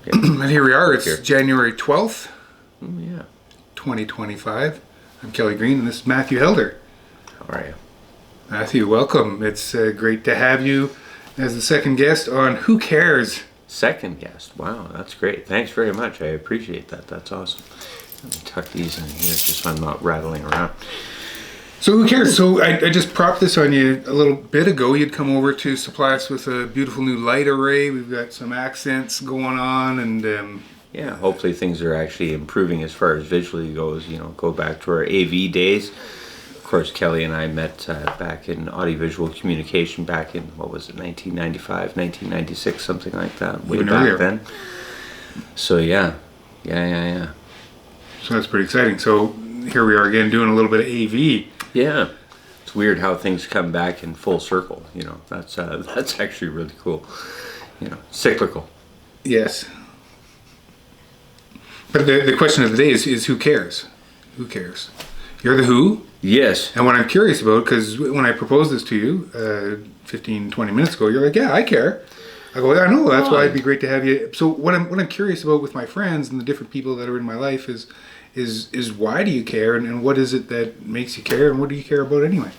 Yeah. And here we are. It's January 12th, Yeah. 2025. I'm Kelly Green, and this is Matthew Helder. How are you? Matthew, welcome. It's great to have you as the second guest on Who Cares? Second guest. Wow, that's great. Thanks very much. I appreciate that. That's awesome. Let me tuck these in here just so I'm not rattling around. So who cares? So I just propped this on you a little bit ago. You'd come over to supply us with a beautiful new light array. We've got some accents going on, and yeah, hopefully things are actually improving as far as visually goes. You know, go back to our AV days. Of course, Kelly and I met back in audiovisual communication back in, what was it, 1995, 1996, something like that. Way even back earlier. then. So yeah. So that's pretty exciting. So here we are again doing a little bit of AV. Yeah, it's weird how things come back in full circle. You know, that's actually really cool. You know, cyclical. Yes. But the question of the day is who cares? Who cares? You're the who. Yes. And what I'm curious about, because when I proposed this to you 15, 20 minutes ago, you're like, yeah, I care. I go, I know, that's why it'd be great to have you. So what I'm curious about with my friends and the different people that are in my life is why do you care, and what is it that makes you care, and what do you care about anyway?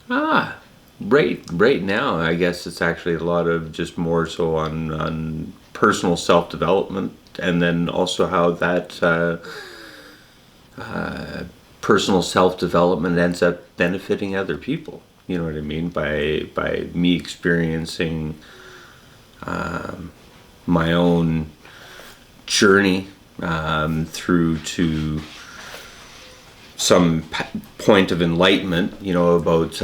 Right now, I guess it's actually a lot of just more so on personal self-development, and then also how that personal self-development ends up benefiting other people. You know what I mean? By me experiencing my own journey through to some point of enlightenment, you know, about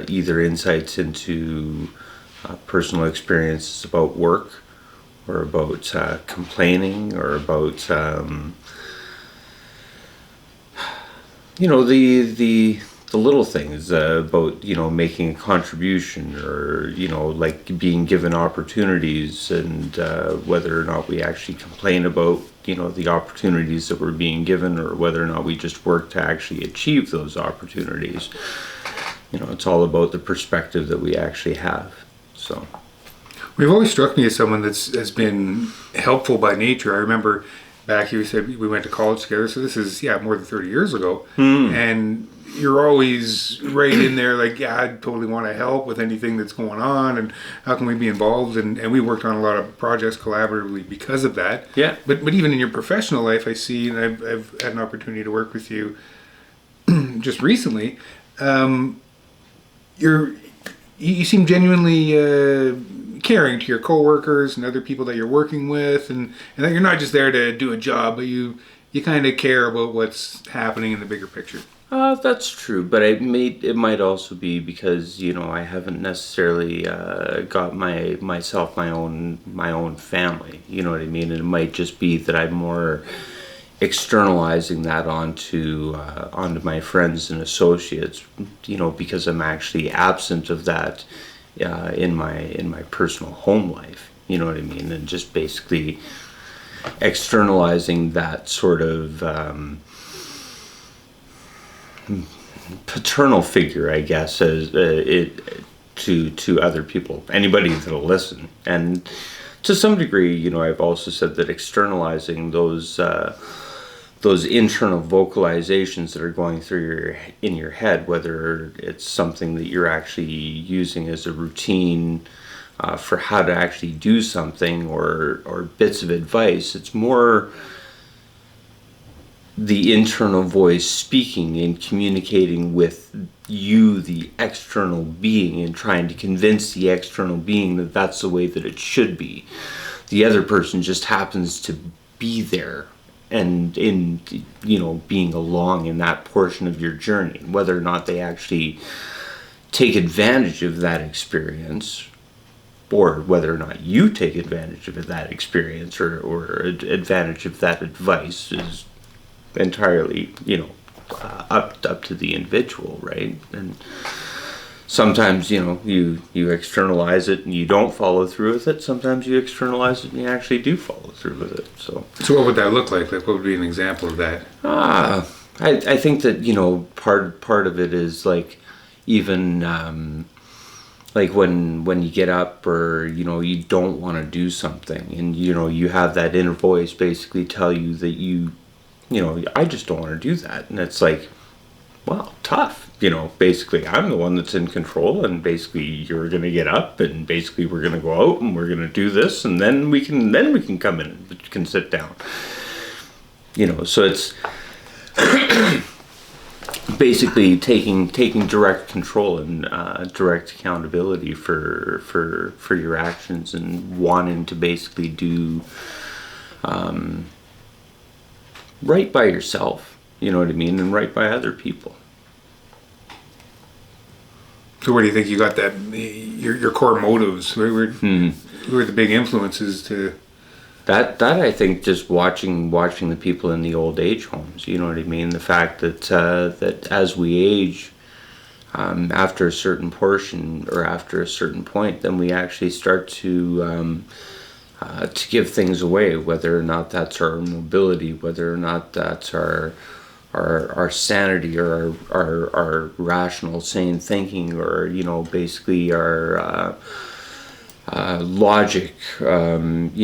either insights into personal experiences about work, or about complaining, or about you know, the little things about, you know, making a contribution, or, you know, like being given opportunities, and whether or not we actually complain about, you know, the opportunities that we're being given, or whether or not we just work to actually achieve those opportunities. You know, it's all about the perspective that we actually have. So We've always struck me as someone has been helpful by nature. I remember back, you said we went to college together, so this is more than 30 years ago. And you're always right in there, like, yeah, I totally want to help with anything that's going on, and how can we be involved? And we worked on a lot of projects collaboratively because of that. Yeah. But even in your professional life, I see, and I've had an opportunity to work with you just recently. You seem genuinely caring to your coworkers and other people that you're working with, and that you're not just there to do a job, but you kind of care about what's happening in the bigger picture. That's true, but it might also be because, you know, I haven't necessarily got my own family. You know what I mean? And it might just be that I'm more externalizing that onto my friends and associates. You know, because I'm actually absent of that in my personal home life. You know what I mean? And just basically externalizing that sort of paternal figure, I guess, as to other people, anybody that'll listen. And to some degree, you know, I've also said that externalizing those internal vocalizations that are going through in your head, whether it's something that you're actually using as a routine for how to actually do something, or bits of advice, it's more the internal voice speaking and communicating with you, the external being, and trying to convince the external being that that's the way that it should be. The other person just happens to be there, and in, you know, being along in that portion of your journey, whether or not they actually take advantage of that experience, or whether or not you take advantage of that experience, or advantage of that advice, is entirely, you know, up to the individual, right? And sometimes, you know, you externalize it and you don't follow through with it. Sometimes you externalize it and you actually do follow through with it. So what would that look like? Like, what would be an example of that? I think that, you know, part of it is like, even like when you get up, or you don't want to do something, and you have that inner voice basically tell you that I just don't want to do that, and it's like, well, tough. Basically I'm the one that's in control, and basically you're gonna get up, and basically we're gonna go out and we're gonna do this, and then we can come in and we can sit down. So it's basically taking direct control and direct accountability for your actions, and wanting to basically do right by yourself, and right by other people. So where do you think you got that, your core motives? Who are the big influences to... That I think just watching the people in the old age homes, the fact that as we age, after a certain portion or after a certain point, then we actually start to give things away, whether or not that's our mobility, whether or not that's our sanity, or our rational, sane thinking, or basically our logic. It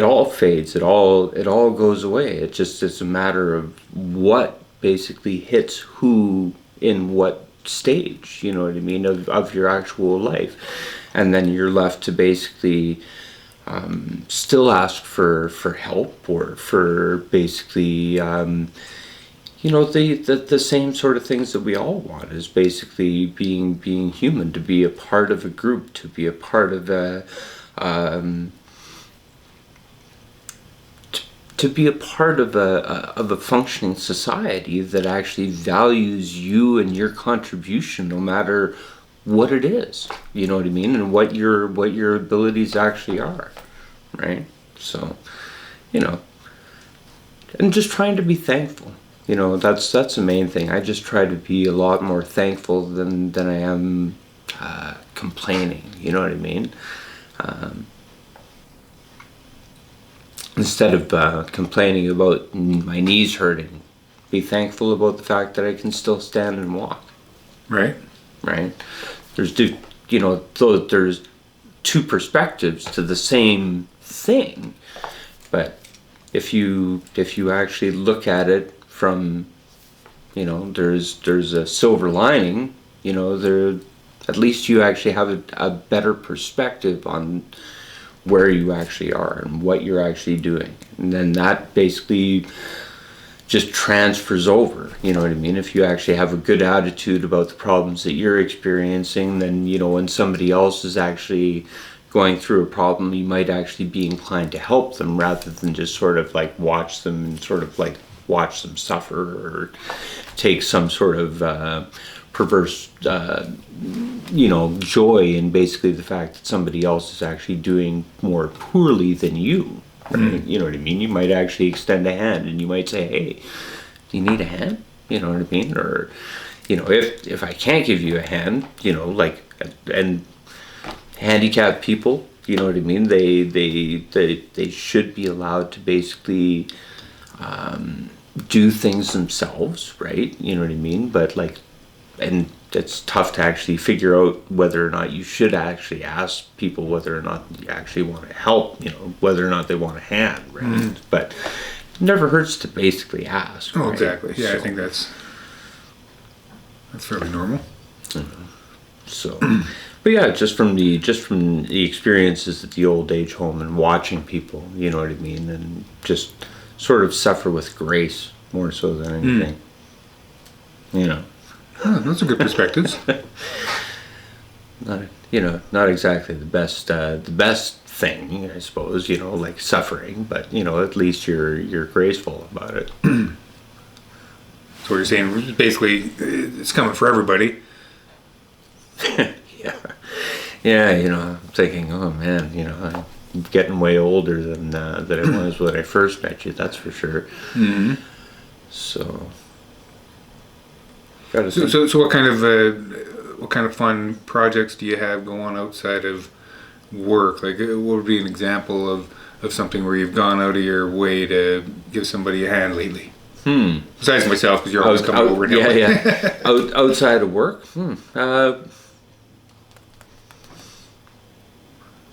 all fades. It all goes away. It's a matter of what basically hits who in what stage. Of your actual life, and then you're left to basically still ask for help, or for basically the same sort of things that we all want, is basically being human, to be a part of a group, to be a part of to be a part of a functioning society that actually values you and your contribution, no matter what it is, and what your abilities actually are, right? So, and just trying to be thankful. That's the main thing. I just try to be a lot more thankful than I am complaining. You know what I mean? Instead of complaining about my knees hurting, be thankful about the fact that I can still stand and walk. Right. Right. There's there's two perspectives to the same thing, but if you actually look at it from, there's a silver lining, there, at least you actually have a better perspective on where you actually are and what you're actually doing, and then that basically just transfers over. If you actually have a good attitude about the problems that you're experiencing, then when somebody else is actually going through a problem, you might actually be inclined to help them, rather than just sort of like watch them and sort of like watch them suffer, or take some sort of perverse joy in basically the fact that somebody else is actually doing more poorly than you. Right? You know what I mean? You might actually extend a hand, and you might say, hey, do you need a hand? You know what I mean? Or, if I can't give you a hand, and handicapped people, you know what I mean? They should be allowed to basically do things themselves, right? You know what I mean? But and it's tough to actually figure out whether or not you should actually ask people whether or not you actually want to help, whether or not they want a hand, right? But it never hurts to basically ask. Oh, right? exactly. Yeah, So, I think that's fairly normal. So, but yeah, just from the experiences at the old age home, and watching people, you know what I mean, and just sort of suffer with grace more so than anything. Those are good perspectives. Not exactly the best thing, I suppose, like suffering, but at least you're graceful about it. So what you're saying, basically, it's coming for everybody. Yeah, I'm thinking, oh man, I'm getting way older than I was when I first met you, that's for sure. Mm-hmm. So what kind of fun projects do you have going outside of work? Like, what would be an example of something where you've gone out of your way to give somebody a hand lately? Besides myself, because you're always coming over and helping. Outside of work?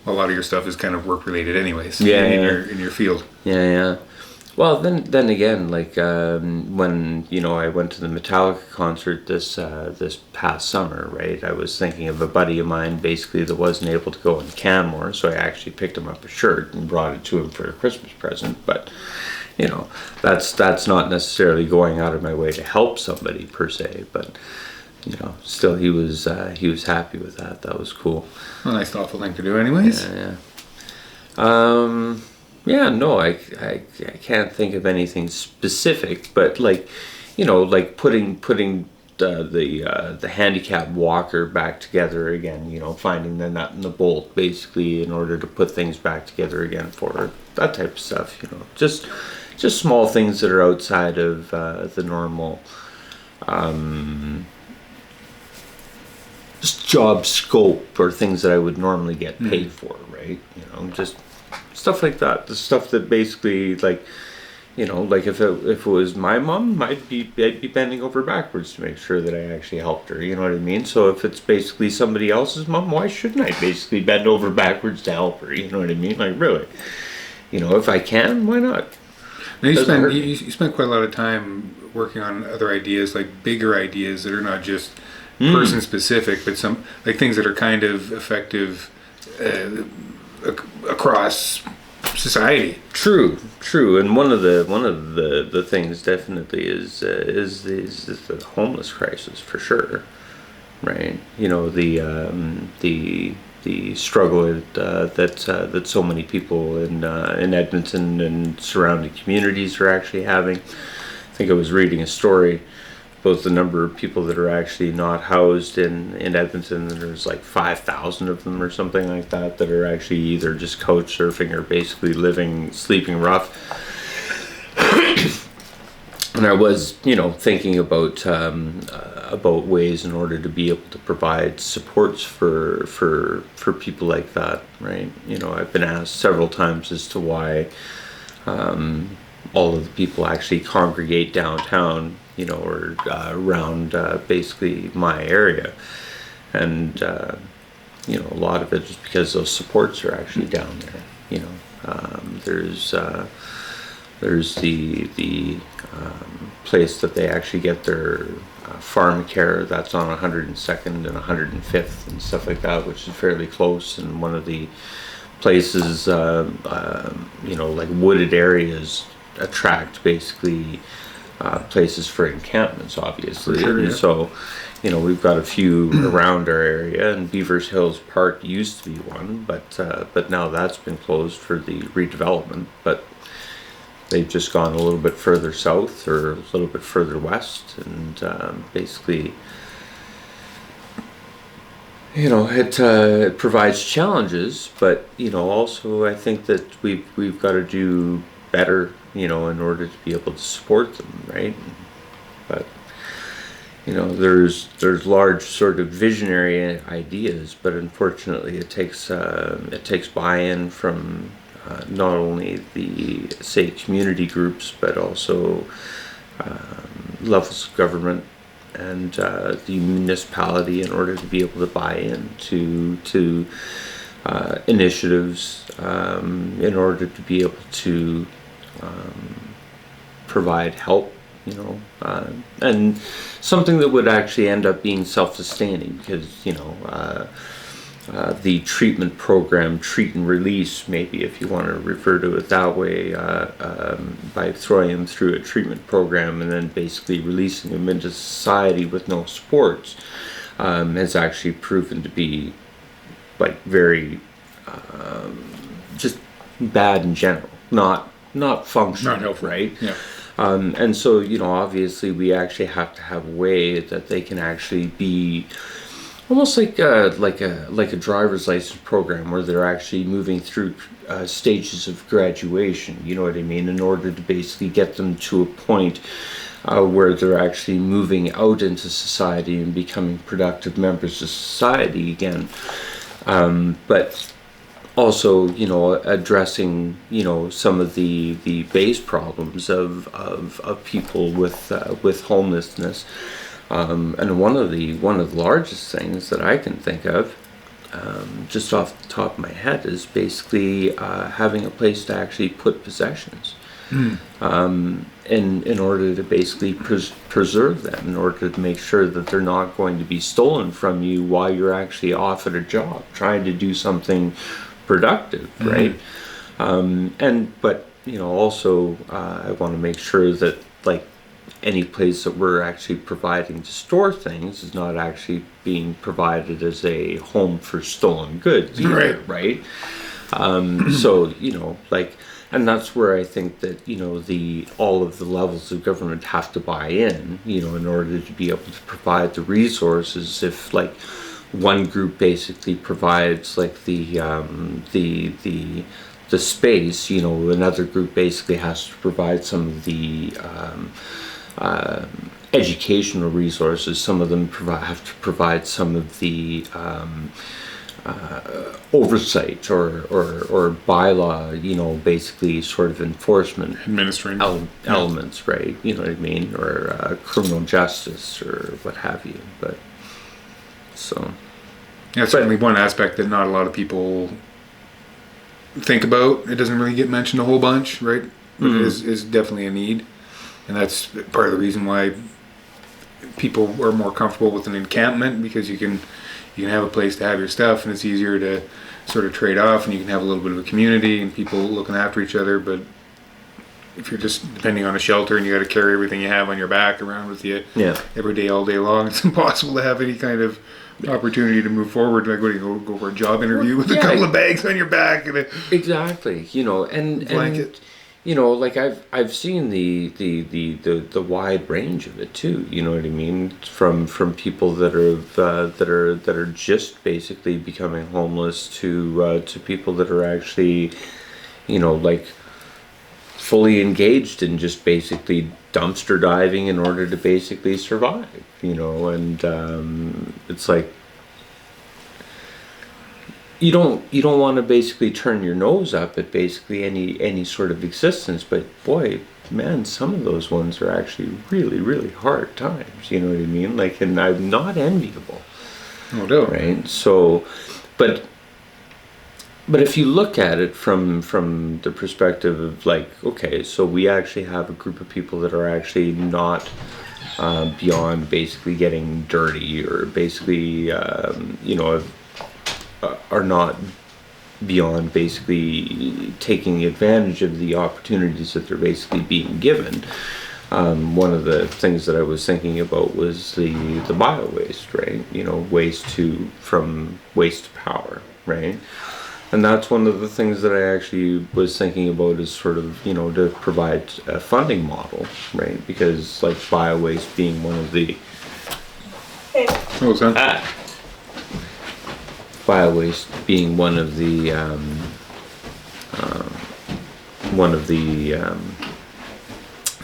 a lot of your stuff is kind of work related anyways. Yeah, in your field. Yeah. Well, then again, like when I went to the Metallica concert this past summer, right? I was thinking of a buddy of mine, basically that wasn't able to go in Canmore, so I actually picked him up a shirt and brought it to him for a Christmas present. But that's not necessarily going out of my way to help somebody per se, but still he was happy with that. That was cool. A nice thoughtful thing to do, anyways. Yeah, no, I can't think of anything specific, but like putting the handicap walker back together again, finding the nut and the bolt basically in order to put things back together again for her, that type of stuff, just small things that are outside of the normal just job scope or things that I would normally get paid for, right? Just stuff like that. The stuff that basically, like if it was my mom, I'd be bending over backwards to make sure that I actually helped her. You know what I mean? So if it's basically somebody else's mom, why shouldn't I basically bend over backwards to help her? You know what I mean? Like, really, if I can, why not? Now you spend quite a lot of time working on other ideas, like bigger ideas that are not just person specific, but some like things that are kind of effective across society. True, and one of the things definitely is the homeless crisis for sure, right? The struggle that so many people in Edmonton and surrounding communities are actually having. I think I was reading a story about the number of people that are actually not housed in Edmonton, and there's like 5,000 of them or something like that are actually either just couch surfing or basically sleeping rough. And I was, thinking about ways in order to be able to provide supports for people like that, right? I've been asked several times as to why all of the people actually congregate downtown, or around basically my area, and a lot of it is because those supports are actually down there. There's the place that they actually get their farm care, that's on 102nd and 105th and stuff like that, which is fairly close, and one of the places like wooded areas attract basically places for encampments, obviously. Sure, yeah. And so we've got a few around our area, and Beavers Hills Park used to be one, but now that's been closed for the redevelopment. But they've just gone a little bit further south or a little bit further west, and basically it provides challenges, but also I think that we've got to do better in order to be able to support them, right? But there's large sort of visionary ideas, but unfortunately it takes buy-in from not only the community groups, but also levels of government and the municipality in order to be able to buy in to initiatives in order to be able to provide help, and something that would actually end up being self-sustaining, because the treatment program, treat and release, maybe if you want to refer to it that way, by throwing them through a treatment program and then basically releasing them into society with no supports, has actually proven to be like very just bad in general, not functional, Not helpful. right? Yeah. And so obviously we actually have to have a way that they can actually be almost like a driver's license program, where they're actually moving through stages of graduation, you know what I mean, in order to basically get them to a point where they're actually moving out into society and becoming productive members of society again. But also, addressing, some of the base problems of people with homelessness. And one of the largest things that I can think of just off the top of my head, is basically having a place to actually put possessions. In order to basically preserve them, in order to make sure that they're not going to be stolen from you while you're actually off at a job, trying to do something productive, right? But also I want to make sure that like any place that we're actually providing to store things is not actually being provided as a home for stolen goods either, right? So and that's where I think that all of the levels of government have to buy in, in order to be able to provide the resources. If like one group basically provides like the space, another group basically has to provide some of the educational resources. Some of them have to provide some of the oversight or bylaw, basically sort of enforcement administering elements, right? You know what I mean? Or criminal justice or what have you. But so that's certainly one aspect that not a lot of people think about. It doesn't really get mentioned a whole bunch, right? But it is definitely a need, and that's part of the reason why people are more comfortable with an encampment, because you can have a place to have your stuff, and it's easier to sort of trade off, and you can have a little bit of a community and people looking after each other. But if you're just depending on a shelter and you got to carry everything you have on your back around with you every day, all day long, it's impossible to have any kind of opportunity to move forward. Like, what do you go for a job interview with a couple of bags on your back and exactly, and blanket? Like I've seen the wide range of it too. You know what I mean? From people that are just basically becoming homeless to people that are actually, like fully engaged in just basically dumpster diving in order to basically survive. And it's like, you don't want to basically turn your nose up at basically any sort of existence, but boy, man, some of those ones are actually really, really hard times. You know what I mean? Like, and I'm not enviable. No doubt. Right. So, but if you look at it from the perspective of like, okay, so we actually have a group of people that are actually not beyond basically getting dirty, or basically are not beyond basically taking advantage of the opportunities that they're basically being given. One of the things that I was thinking about was the bio waste, right? From waste to power, right? And that's one of the things that I actually was thinking about, is sort of, to provide a funding model, right? Because like bio waste being one of the bio waste being one of the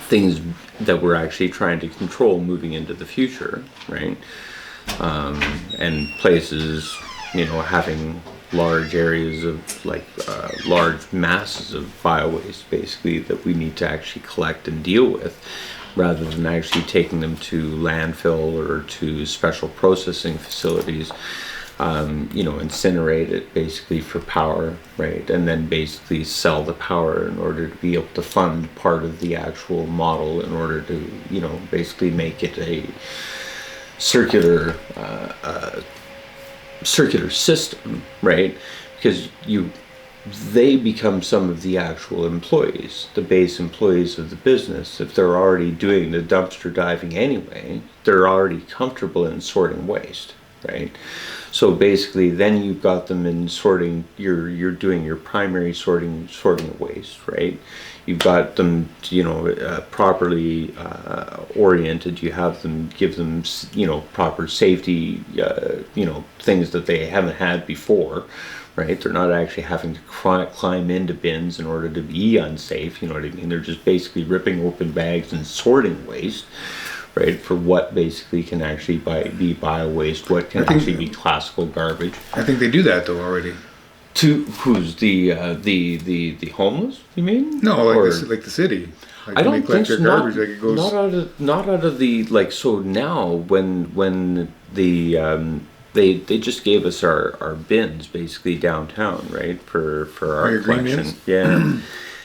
things that we're actually trying to control moving into the future, right? And places, having large areas of like large masses of bio waste basically that we need to actually collect and deal with, rather than actually taking them to landfill or to special processing facilities. Incinerate it basically for power, right? And then basically sell the power in order to be able to fund part of the actual model, in order to, basically make it a circular system, right? Because they become some of the actual employees, the base employees of the business. If they're already doing the dumpster diving anyway, they're already comfortable in sorting waste, right? So basically, then you've got them in sorting. You're doing your primary sorting of waste, right? You've got them, properly oriented. You have them, give them, proper safety, things that they haven't had before, right? They're not actually having to climb into bins in order to be unsafe. You know what I mean? They're just basically ripping open bags and sorting waste, right, for what basically can actually be bio waste, what can actually be classical garbage. I think they do that though already. To who's the homeless? You mean? No, like the city. Like I don't think so. Garbage, like it goes... Not out of the, like, so now when the they just gave us our bins basically downtown, right, for our your green collection. bins? Yeah.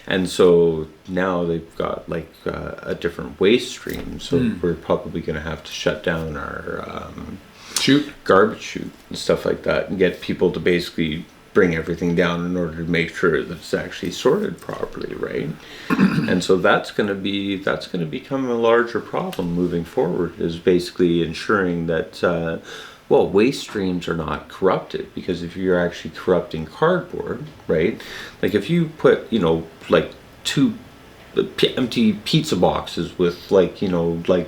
And so now they've got like a different waste stream, so we're probably going to have to shut down our garbage chute and stuff like that, and get people to basically bring everything down in order to make sure that it's actually sorted properly, right? And so that's going to become a larger problem moving forward, is basically ensuring that waste streams are not corrupted, because if you're actually corrupting cardboard, right? Like if you put, like two empty pizza boxes with like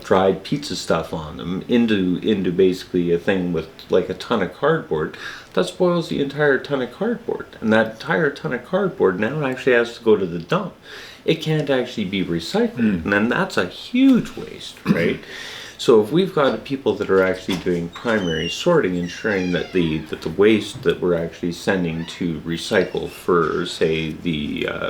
dried pizza stuff on them into basically a thing with like a ton of cardboard, that spoils the entire ton of cardboard, and that entire ton of cardboard now actually has to go to the dump. It can't actually be recycled, and then that's a huge waste, right? So if we've got people that are actually doing primary sorting, ensuring that the waste that we're actually sending to recycle for, say,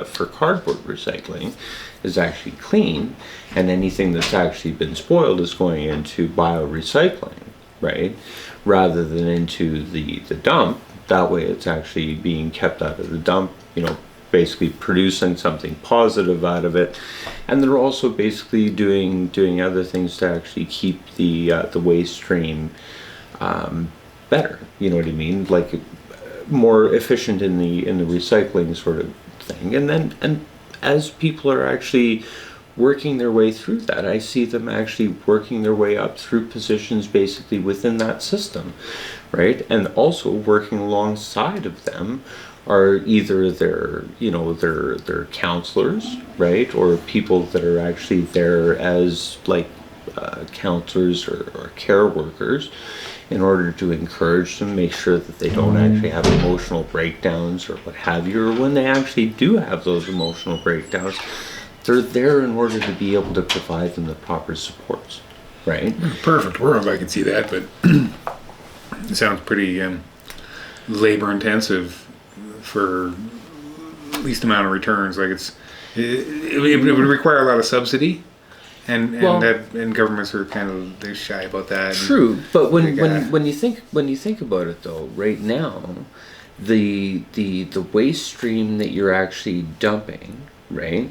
for cardboard recycling is actually clean, and anything that's actually been spoiled is going into biorecycling, right, rather than into the dump. That way it's actually being kept out of the dump, basically producing something positive out of it. And they're also basically doing other things to actually keep the waste stream better, you know what I mean, like more efficient in the recycling sort of thing. And as people are actually working their way through that, I see them actually working their way up through positions basically within that system, right? And also working alongside of them are either their counselors, right, or people that are actually there as like counselors or care workers, in order to encourage them, make sure that they don't actually have emotional breakdowns or what have you, or when they actually do have those emotional breakdowns, they're there in order to be able to provide them the proper supports, right? Perfect world, I can see that, but it sounds pretty labor intensive for least amount of returns. Like it would require a lot of subsidy, and governments are they're shy about that. True, but when you think about it though, right now, the waste stream that you're actually dumping, right,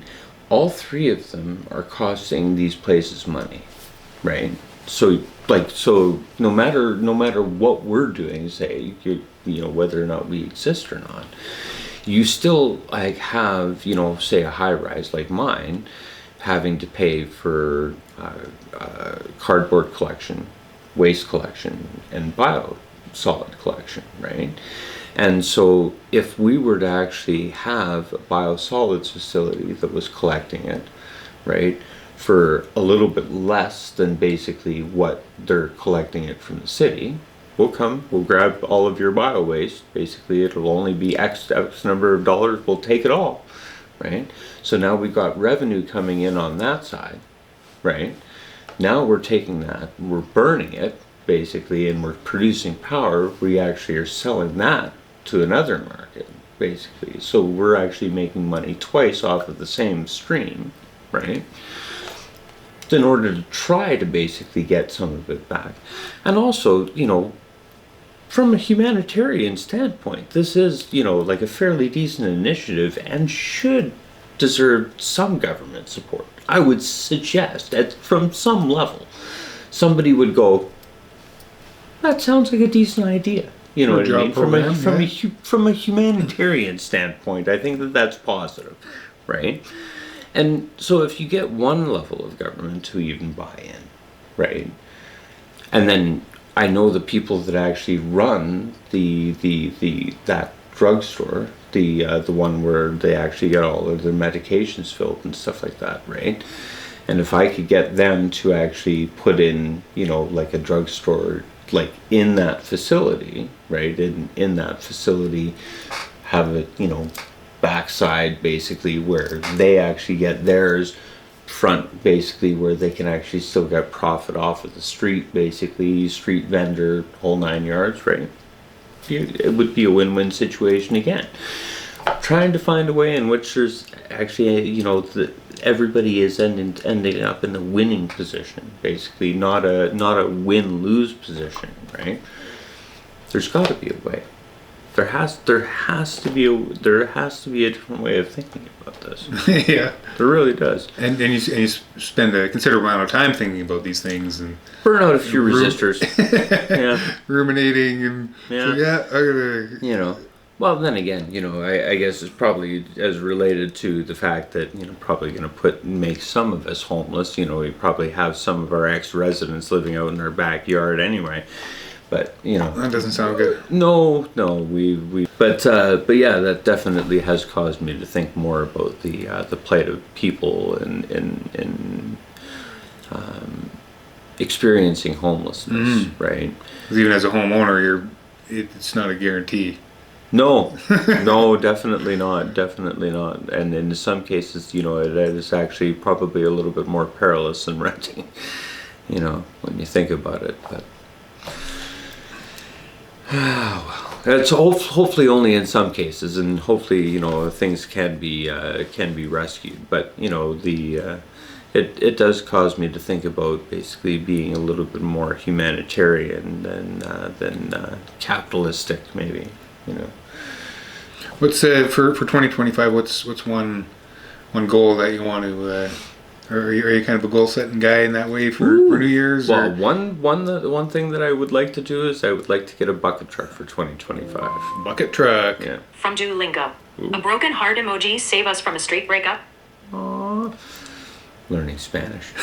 all three of them are costing these places money, right? So no matter what we're doing, say whether or not we exist or not, you still have say a high rise like mine having to pay for cardboard collection, waste collection, and biosolid collection, right? And so if we were to actually have a biosolids facility that was collecting it, right, for a little bit less than basically what they're collecting it from the city, we'll grab all of your bio waste. Basically, it'll only be X number of dollars. We'll take it all, right? So now we've got revenue coming in on that side, right? Now we're taking that, we're burning it, basically, and we're producing power. We actually are selling that to another market, basically. So we're actually making money twice off of the same stream, right? In order to try to basically get some of it back. And also, from a humanitarian standpoint, this is, like a fairly decent initiative and should deserve some government support. I would suggest that from some level, somebody would go, that sounds like a decent idea. You know what I mean? From a humanitarian standpoint, I think that that's positive, right? And so if you get one level of government to even buy in, right? And then I know the people that actually run that drugstore, the one where they actually get all of their medications filled and stuff like that, right? And if I could get them to actually put in, like a drugstore, like in that facility, right? In that facility, have it, backside basically where they actually get theirs, front basically where they can actually still get profit off of the street, basically street vendor, whole 9 yards, right? It would be a win-win situation again. Trying to find a way in which there's actually, everybody is ending up in a winning position, basically, not a win-lose position, right? There's got to be a way. There has to be a different way of thinking about this. Yeah. There really does. And you spend a considerable amount of time thinking about these things and burn out a few resistors. Yeah. Ruminating and yeah. I gotta. You know. Well, then again, you know, I guess it's probably as related to the fact that, you know, probably going to make some of us homeless. You know, we probably have some of our ex-residents living out in our backyard anyway. But, you know, that doesn't sound good. No, but yeah, that definitely has caused me to think more about the plight of people in experiencing homelessness, right? Because even as a homeowner, it's not a guarantee. No, no, definitely not, and in some cases, you know, it is actually probably a little bit more perilous than renting, you know, when you think about it, but. Well, it's hopefully only in some cases, and hopefully, you know, things can be rescued. But you know, it does cause me to think about basically being a little bit more humanitarian than capitalistic, maybe. You know. What's for 2025? What's one goal that you want to? Or are you kind of a goal-setting guy in that way for New Year's? Well, one thing that I would like to do is I would like to get a bucket truck for 2025. Bucket truck. Yeah. From Duolingo. A broken heart emoji save us from a street breakup. Aww. Learning Spanish.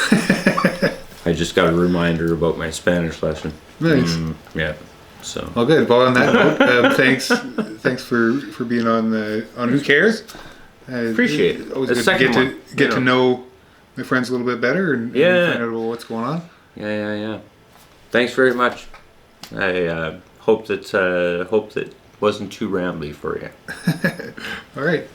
I just got a reminder about my Spanish lesson. Nice. Yeah. So. Well, good. Well, on that note, thanks for being on Who Cares. Appreciate it. Always good to get to know my friends a little bit better and find out what's going on. Yeah. Thanks very much. I hope that wasn't too rambly for you. All right.